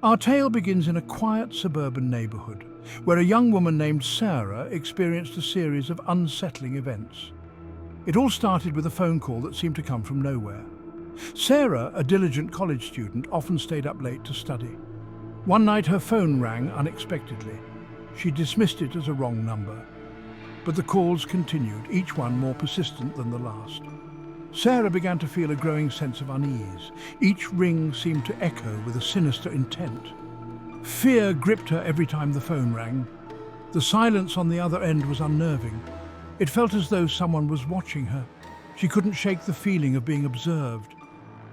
Our tale begins in a quiet suburban neighbourhood, where a young woman named Sarah experienced a series of unsettling events. It all started with a phone call that seemed to come from nowhere. Sarah, a diligent college student, often stayed up late to study. One night her phone rang unexpectedly. She dismissed it as a wrong number. But the calls continued, each one more persistent than the last. Sarah began to feel a growing sense of unease. Each ring seemed to echo with a sinister intent. Fear gripped her every time the phone rang. The silence on the other end was unnerving. It felt as though someone was watching her. She couldn't shake the feeling of being observed.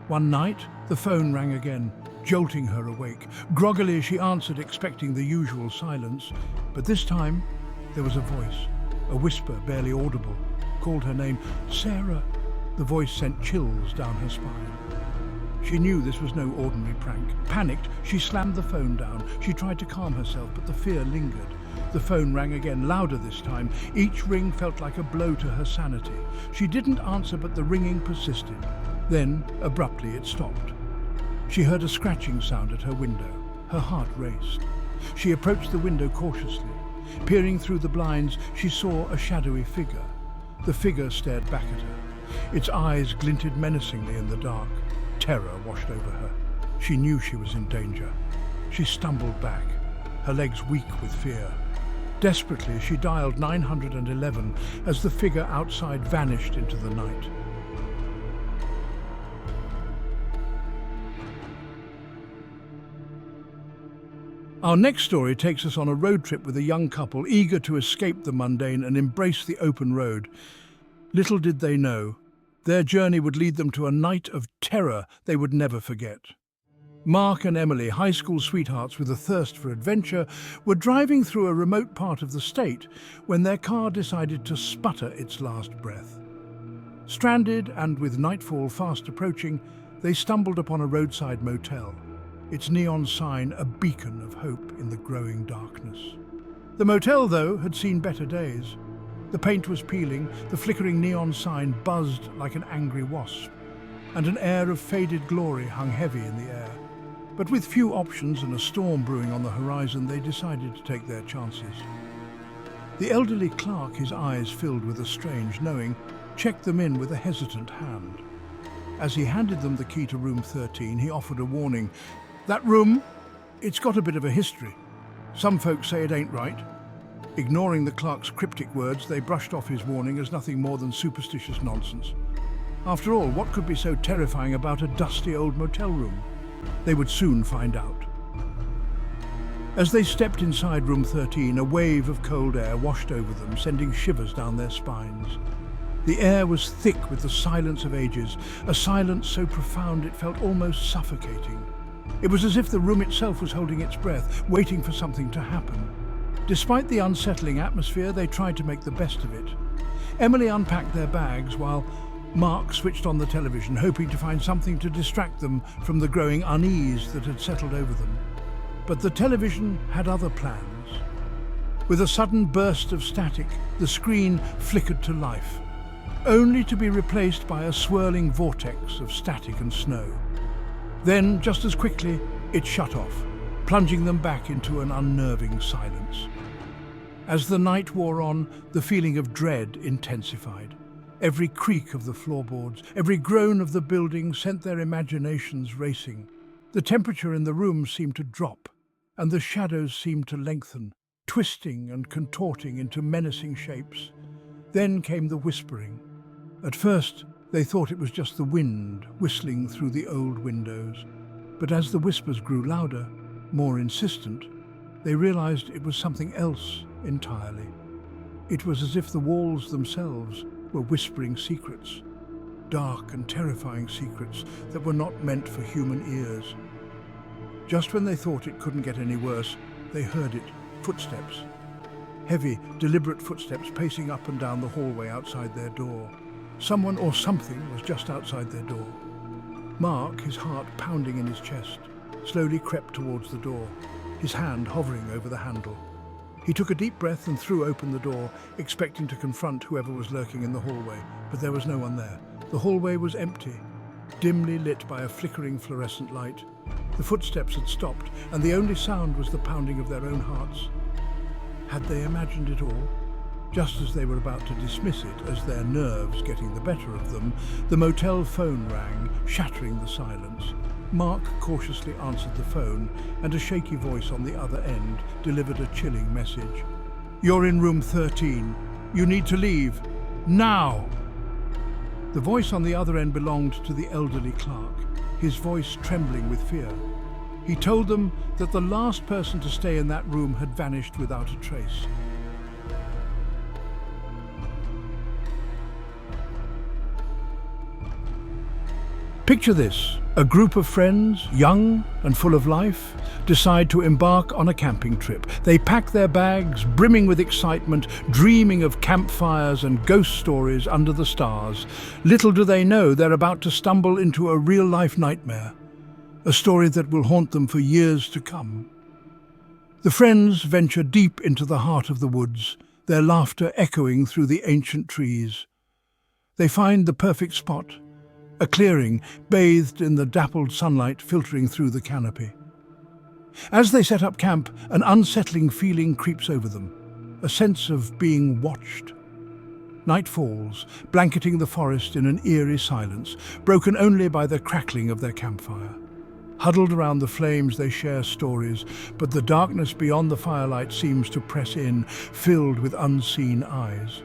One night, the phone rang again, jolting her awake. Groggily, she answered, expecting the usual silence. But this time, there was a voice, a whisper barely audible, called her name. "Sarah." The voice sent chills down her spine. She knew this was no ordinary prank. Panicked, she slammed the phone down. She tried to calm herself, but the fear lingered. The phone rang again, louder this time. Each ring felt like a blow to her sanity. She didn't answer, but the ringing persisted. Then, abruptly, it stopped. She heard a scratching sound at her window. Her heart raced. She approached the window cautiously. Peering through the blinds, she saw a shadowy figure. The figure stared back at her. Its eyes glinted menacingly in the dark. Terror washed over her. She knew she was in danger. She stumbled back, her legs weak with fear. Desperately, she dialed 911 as the figure outside vanished into the night. Our next story takes us on a road trip with a young couple eager to escape the mundane and embrace the open road. Little did they know, their journey would lead them to a night of terror they would never forget. Mark and Emily, high school sweethearts with a thirst for adventure, were driving through a remote part of the state when their car decided to sputter its last breath. Stranded and with nightfall fast approaching, they stumbled upon a roadside motel, its neon sign a beacon of hope in the growing darkness. The motel, though, had seen better days. The paint was peeling, the flickering neon sign buzzed like an angry wasp, and an air of faded glory hung heavy in the air. But with few options and a storm brewing on the horizon, they decided to take their chances. The elderly clerk, his eyes filled with a strange knowing, checked them in with a hesitant hand. As he handed them the key to room 13, he offered a warning. "That room, it's got a bit of a history. Some folks say it ain't right." Ignoring the clerk's cryptic words, they brushed off his warning as nothing more than superstitious nonsense. After all, what could be so terrifying about a dusty old motel room? They would soon find out. As they stepped inside room 13, a wave of cold air washed over them, sending shivers down their spines. The air was thick with the silence of ages, a silence so profound it felt almost suffocating. It was as if the room itself was holding its breath, waiting for something to happen. Despite the unsettling atmosphere, they tried to make the best of it. Emily unpacked their bags while Mark switched on the television, hoping to find something to distract them from the growing unease that had settled over them. But the television had other plans. With a sudden burst of static, the screen flickered to life, only to be replaced by a swirling vortex of static and snow. Then, just as quickly, it shut off, plunging them back into an unnerving silence. As the night wore on, the feeling of dread intensified. Every creak of the floorboards, every groan of the building sent their imaginations racing. The temperature in the room seemed to drop, and the shadows seemed to lengthen, twisting and contorting into menacing shapes. Then came the whispering. At first, they thought it was just the wind whistling through the old windows. But as the whispers grew louder, more insistent, they realized it was something else entirely. It was as if the walls themselves were whispering secrets, dark and terrifying secrets that were not meant for human ears. Just when they thought it couldn't get any worse, they heard it, footsteps. Heavy, deliberate footsteps pacing up and down the hallway outside their door. Someone or something was just outside their door. Mark, his heart pounding in his chest, slowly crept towards the door, his hand hovering over the handle. He took a deep breath and threw open the door, expecting to confront whoever was lurking in the hallway, but there was no one there. The hallway was empty, dimly lit by a flickering fluorescent light. The footsteps had stopped, and the only sound was the pounding of their own hearts. Had they imagined it all? Just as they were about to dismiss it as their nerves getting the better of them, the motel phone rang, shattering the silence. Mark cautiously answered the phone, and a shaky voice on the other end delivered a chilling message. "You're in room 13. You need to leave. Now!" The voice on the other end belonged to the elderly clerk, his voice trembling with fear. He told them that the last person to stay in that room had vanished without a trace. Picture this: a group of friends, young and full of life, decide to embark on a camping trip. They pack their bags, brimming with excitement, dreaming of campfires and ghost stories under the stars. Little do they know they're about to stumble into a real-life nightmare, a story that will haunt them for years to come. The friends venture deep into the heart of the woods, their laughter echoing through the ancient trees. They find the perfect spot, a clearing bathed in the dappled sunlight filtering through the canopy. As they set up camp, an unsettling feeling creeps over them, a sense of being watched. Night falls, blanketing the forest in an eerie silence, broken only by the crackling of their campfire. Huddled around the flames, they share stories, but the darkness beyond the firelight seems to press in, filled with unseen eyes.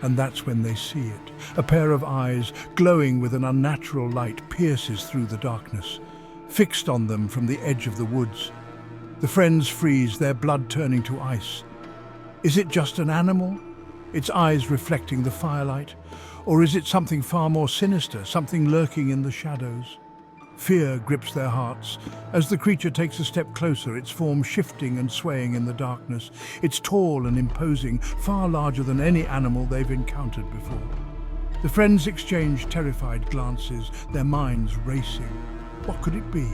And that's when they see it. A pair of eyes, glowing with an unnatural light, pierces through the darkness, fixed on them from the edge of the woods. The friends freeze, their blood turning to ice. Is it just an animal, its eyes reflecting the firelight? Or is it something far more sinister, something lurking in the shadows? Fear grips their hearts as the creature takes a step closer, its form shifting and swaying in the darkness. It's tall and imposing, far larger than any animal they've encountered before. The friends exchange terrified glances, their minds racing. What could it be?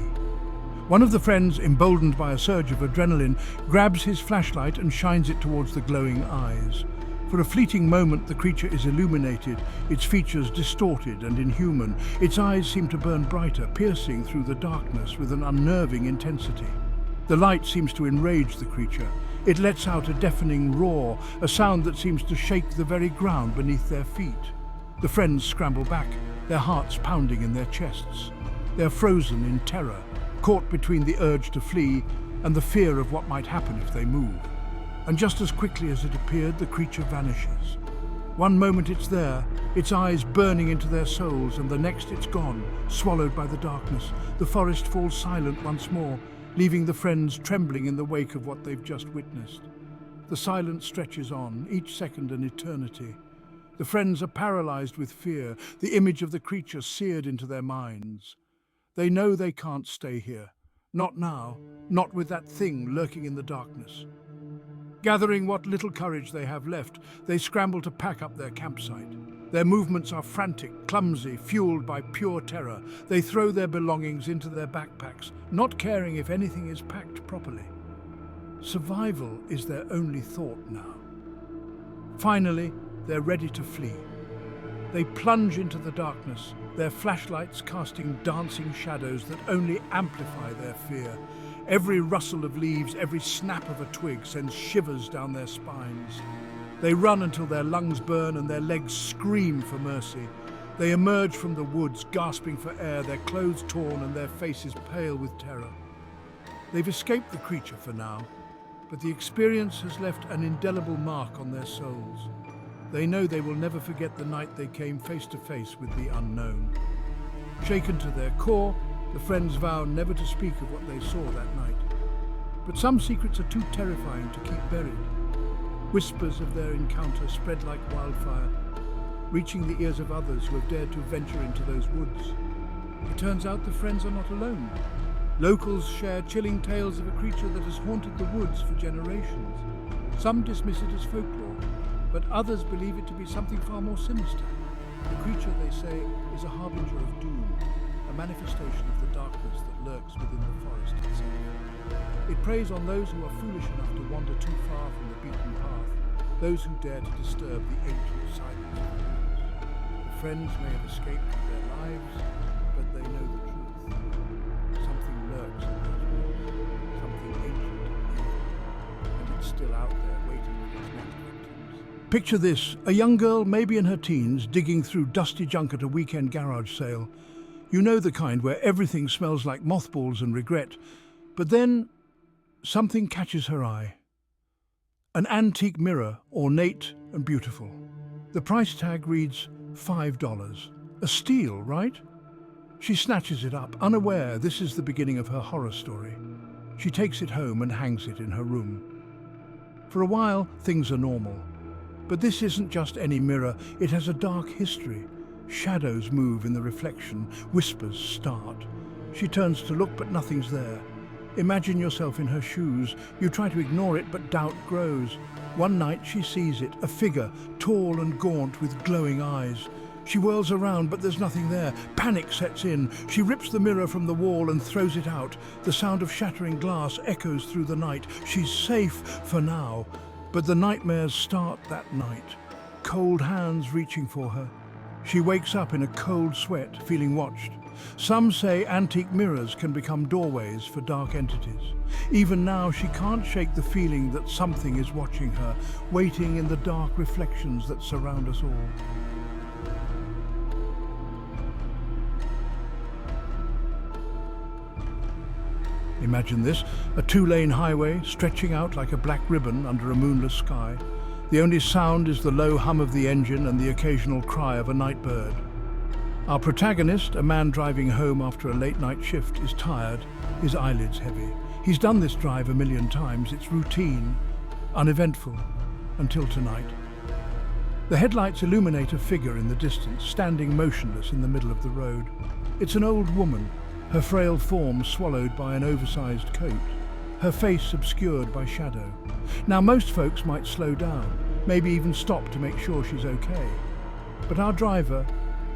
One of the friends, emboldened by a surge of adrenaline, grabs his flashlight and shines it towards the glowing eyes. For a fleeting moment, the creature is illuminated, its features distorted and inhuman. Its eyes seem to burn brighter, piercing through the darkness with an unnerving intensity. The light seems to enrage the creature. It lets out a deafening roar, a sound that seems to shake the very ground beneath their feet. The friends scramble back, their hearts pounding in their chests. They're frozen in terror, caught between the urge to flee and the fear of what might happen if they move. And just as quickly as it appeared, the creature vanishes. One moment it's there, its eyes burning into their souls, and the next it's gone, swallowed by the darkness. The forest falls silent once more, leaving the friends trembling in the wake of what they've just witnessed. The silence stretches on, each second an eternity. The friends are paralyzed with fear, the image of the creature seared into their minds. They know they can't stay here. Not now, not with that thing lurking in the darkness. Gathering what little courage they have left, they scramble to pack up their campsite. Their movements are frantic, clumsy, fueled by pure terror. They throw their belongings into their backpacks, not caring if anything is packed properly. Survival is their only thought now. Finally, they're ready to flee. They plunge into the darkness, their flashlights casting dancing shadows that only amplify their fear. Every rustle of leaves, every snap of a twig sends shivers down their spines. They run until their lungs burn and their legs scream for mercy. They emerge from the woods, gasping for air, their clothes torn and their faces pale with terror. They've escaped the creature for now, but the experience has left an indelible mark on their souls. They know they will never forget the night they came face to face with the unknown. Shaken to their core, the friends vow never to speak of what they saw that night. But some secrets are too terrifying to keep buried. Whispers of their encounter spread like wildfire, reaching the ears of others who have dared to venture into those woods. It turns out the friends are not alone. Locals share chilling tales of a creature that has haunted the woods for generations. Some dismiss it as folklore, but others believe it to be something far more sinister. The creature, they say, is a harbinger of doom, a manifestation of the darkness that lurks within the forest itself. It preys on those who are foolish enough to wander too far from the beaten path, those who dare to disturb the ancient silence of the woods. The friends may have escaped with their lives, but they know the truth. Something lurks Picture this, a young girl, maybe in her teens, digging through dusty junk at a weekend garage sale. You know the kind where everything smells like mothballs and regret. But then, something catches her eye. An antique mirror, ornate and beautiful. The price tag reads $5. A steal, right? She snatches it up, unaware this is the beginning of her horror story. She takes it home and hangs it in her room. For a while, things are normal. But this isn't just any mirror, it has a dark history. Shadows move in the reflection, whispers start. She turns to look, but nothing's there. Imagine yourself in her shoes. You try to ignore it, but doubt grows. One night she sees it, a figure, tall and gaunt with glowing eyes. She whirls around, but there's nothing there. Panic sets in. She rips the mirror from the wall and throws it out. The sound of shattering glass echoes through the night. She's safe for now. But the nightmares start that night. Cold hands reaching for her. She wakes up in a cold sweat, feeling watched. Some say antique mirrors can become doorways for dark entities. Even now, she can't shake the feeling that something is watching her, waiting in the dark reflections that surround us all. Imagine this, a two-lane highway stretching out like a black ribbon under a moonless sky. The only sound is the low hum of the engine and the occasional cry of a night bird. Our protagonist, a man driving home after a late-night shift, is tired, his eyelids heavy. He's done this drive a million times. It's routine, uneventful, until tonight. The headlights illuminate a figure in the distance, standing motionless in the middle of the road. It's an old woman, her frail form swallowed by an oversized coat, her face obscured by shadow. Now, most folks might slow down, maybe even stop to make sure she's okay. But our driver,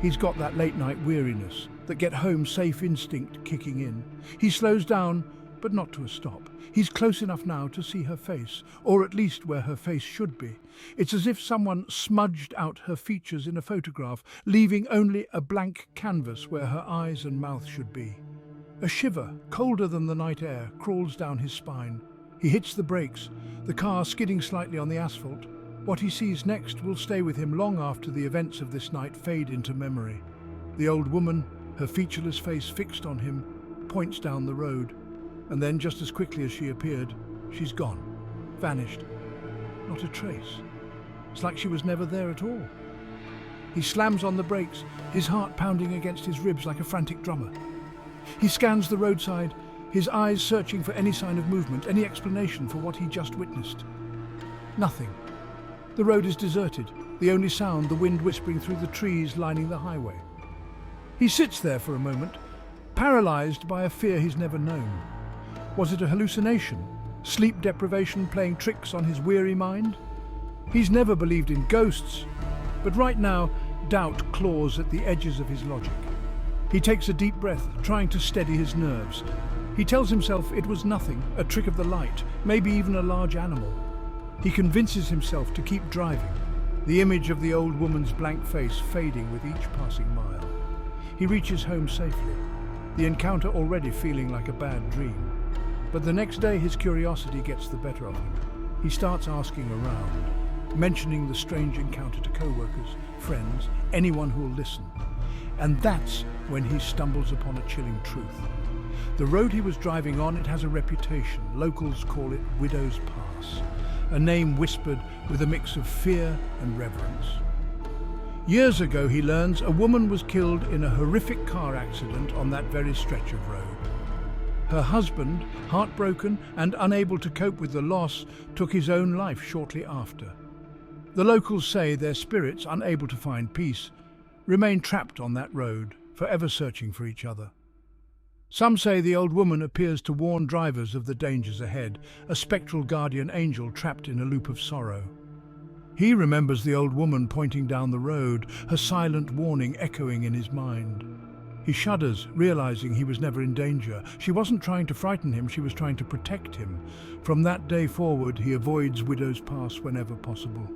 he's got that late-night weariness, that get-home safe instinct kicking in. He slows down, but not to a stop. He's close enough now to see her face, or at least where her face should be. It's as if someone smudged out her features in a photograph, leaving only a blank canvas where her eyes and mouth should be. A shiver, colder than the night air, crawls down his spine. He hits the brakes, the car skidding slightly on the asphalt. What he sees next will stay with him long after the events of this night fade into memory. The old woman, her featureless face fixed on him, points down the road. And then, just as quickly as she appeared, she's gone, vanished. Not a trace. It's like she was never there at all. He slams on the brakes, his heart pounding against his ribs like a frantic drummer. He scans the roadside, his eyes searching for any sign of movement, any explanation for what he just witnessed. Nothing. The road is deserted, the only sound the wind whispering through the trees lining the highway. He sits there for a moment, paralyzed by a fear he's never known. Was it a hallucination? Sleep deprivation playing tricks on his weary mind? He's never believed in ghosts, but right now, doubt claws at the edges of his logic. He takes a deep breath, trying to steady his nerves. He tells himself it was nothing, a trick of the light, maybe even a large animal. He convinces himself to keep driving, the image of the old woman's blank face fading with each passing mile. He reaches home safely, the encounter already feeling like a bad dream. But the next day his curiosity gets the better of him. He starts asking around, mentioning the strange encounter to co-workers, friends, anyone who'll listen. And that's when he stumbles upon a chilling truth. The road he was driving on, it has a reputation. Locals call it Widow's Pass, a name whispered with a mix of fear and reverence. Years ago, he learns, a woman was killed in a horrific car accident on that very stretch of road. Her husband, heartbroken and unable to cope with the loss, took his own life shortly after. The locals say their spirits, unable to find peace, remain trapped on that road, forever searching for each other. Some say the old woman appears to warn drivers of the dangers ahead, a spectral guardian angel trapped in a loop of sorrow. He remembers the old woman pointing down the road, her silent warning echoing in his mind. He shudders, realizing he was never in danger. She wasn't trying to frighten him, she was trying to protect him. From that day forward, he avoids Widow's Pass whenever possible.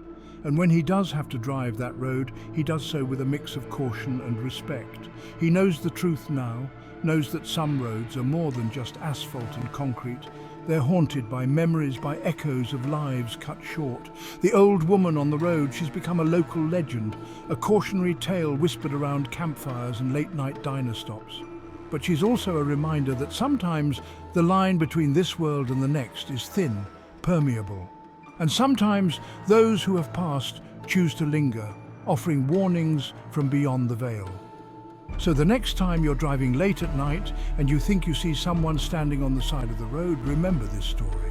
And when he does have to drive that road, he does so with a mix of caution and respect. He knows the truth now, knows that some roads are more than just asphalt and concrete. They're haunted by memories, by echoes of lives cut short. The old woman on the road, she's become a local legend, a cautionary tale whispered around campfires and late-night diner stops. But she's also a reminder that sometimes the line between this world and the next is thin, permeable. And sometimes those who have passed choose to linger, offering warnings from beyond the veil. So the next time you're driving late at night and you think you see someone standing on the side of the road, remember this story.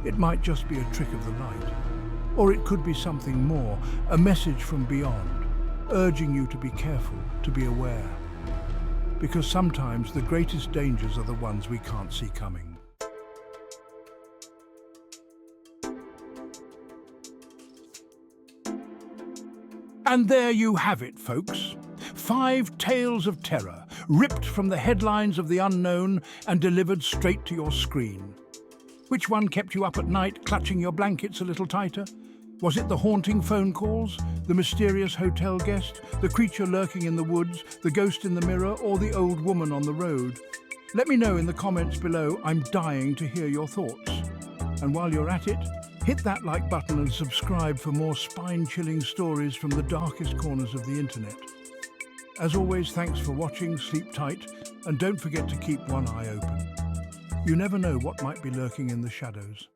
It might just be a trick of the light, or it could be something more, a message from beyond, urging you to be careful, to be aware. Because sometimes the greatest dangers are the ones we can't see coming. And there you have it, folks. 5 tales of terror, ripped from the headlines of the unknown and delivered straight to your screen. Which one kept you up at night, clutching your blankets a little tighter? Was it the haunting phone calls, the mysterious hotel guest, the creature lurking in the woods, the ghost in the mirror, or the old woman on the road? Let me know in the comments below. I'm dying to hear your thoughts. And while you're at it, hit that like button and subscribe for more spine-chilling stories from the darkest corners of the internet. As always, thanks for watching, sleep tight, and don't forget to keep one eye open. You never know what might be lurking in the shadows.